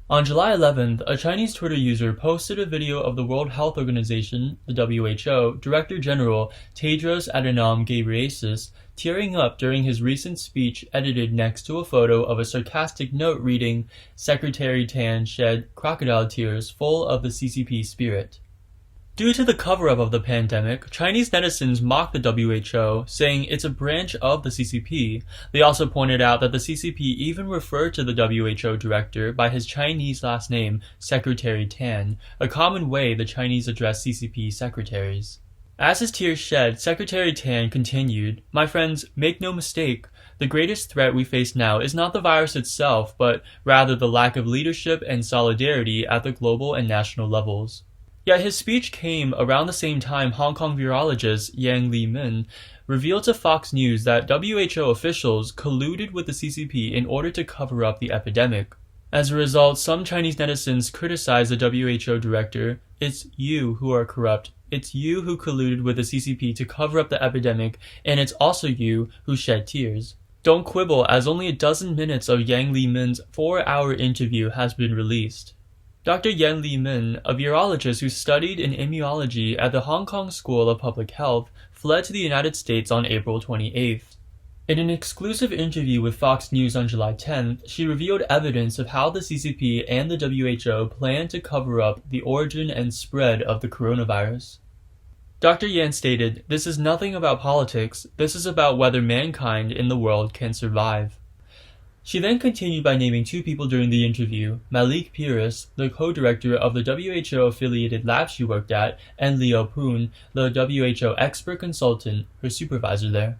On July 11th, a Chinese Twitter user posted a video of the World Health Organization, the WHO, Director General Tedros Adhanom Ghebreyesus tearing up during his recent speech edited next to a photo of a sarcastic note reading, "Secretary Tan shed crocodile tears full of the CCP spirit." Due to the cover-up of the pandemic, Chinese netizens mocked the WHO, saying it's a branch of the CCP. They also pointed out that the CCP even referred to the WHO director by his Chinese last name, Secretary Tan, a common way the Chinese address CCP secretaries. As his tears shed, Secretary Tan continued, "My friends, make no mistake. The greatest threat we face now is not the virus itself, but rather the lack of leadership and solidarity at the global and national levels." Yet his speech came around the same time Hong Kong virologist Yan Limeng revealed to Fox News that WHO officials colluded with the CCP in order to cover up the epidemic. As a result, some Chinese netizens criticized the WHO director. "It's you who are corrupt. It's you who colluded with the CCP to cover up the epidemic, and it's also you who shed tears." Don't quibble, as only a dozen minutes of Yan Limeng's 4-hour interview has been released. Dr. Yan Limeng, a virologist who studied in immunology at the Hong Kong School of Public Health, fled to the United States on April 28th. In an exclusive interview with Fox News on July 10th, she revealed evidence of how the CCP and the WHO plan to cover up the origin and spread of the coronavirus. Dr. Yan stated, "This is nothing about politics. This is about whether mankind in the world can survive." She then continued by naming two people during the interview, Malik Peiris, the co-director of the WHO-affiliated lab she worked at, and Liu Poon, the WHO expert consultant, her supervisor there.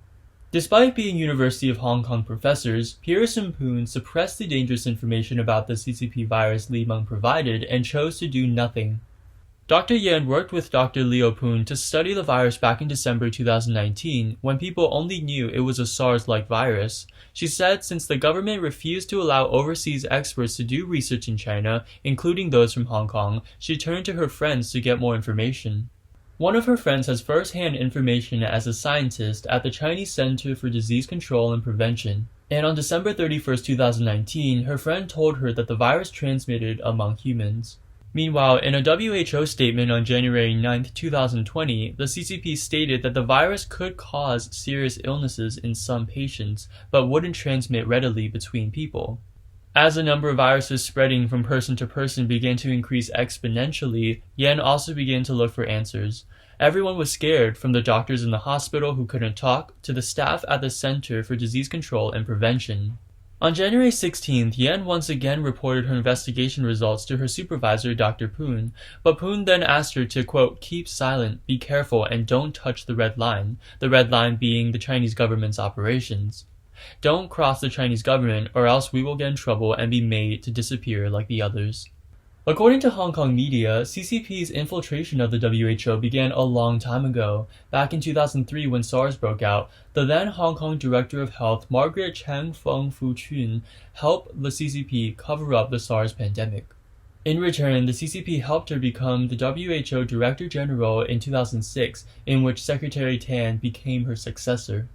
Despite being University of Hong Kong professors, Peiris and Poon suppressed the dangerous information about the CCP virus Limeng provided and chose to do nothing. Dr. Yan worked with Dr. Liu Poon to study the virus back in December 2019, when people only knew it was a SARS-like virus. She said since the government refused to allow overseas experts to do research in China, including those from Hong Kong, she turned to her friends to get more information. One of her friends has first-hand information as a scientist at the Chinese Center for Disease Control and Prevention. And on December 31st, 2019, her friend told her that the virus transmitted among humans. Meanwhile, in a WHO statement on January 9, 2020, the CCP stated that the virus could cause serious illnesses in some patients, but wouldn't transmit readily between people. As the number of viruses spreading from person to person began to increase exponentially, Yan also began to look for answers. Everyone was scared, from the doctors in the hospital who couldn't talk to the staff at the Center for Disease Control and Prevention. On January 16th, Yan once again reported her investigation results to her supervisor, Dr. Poon, but Poon then asked her to, quote, "keep silent, be careful, and don't touch the red line being the Chinese government's operations. Don't cross the Chinese government, or else we will get in trouble and be made to disappear like the others." According to Hong Kong media, CCP's infiltration of the WHO began a long time ago. Back in 2003 when SARS broke out, the then Hong Kong Director of Health, Margaret Chang Feng Fu Chun, helped the CCP cover up the SARS pandemic. In return, the CCP helped her become the WHO Director General in 2006, in which Secretary Tan became her successor.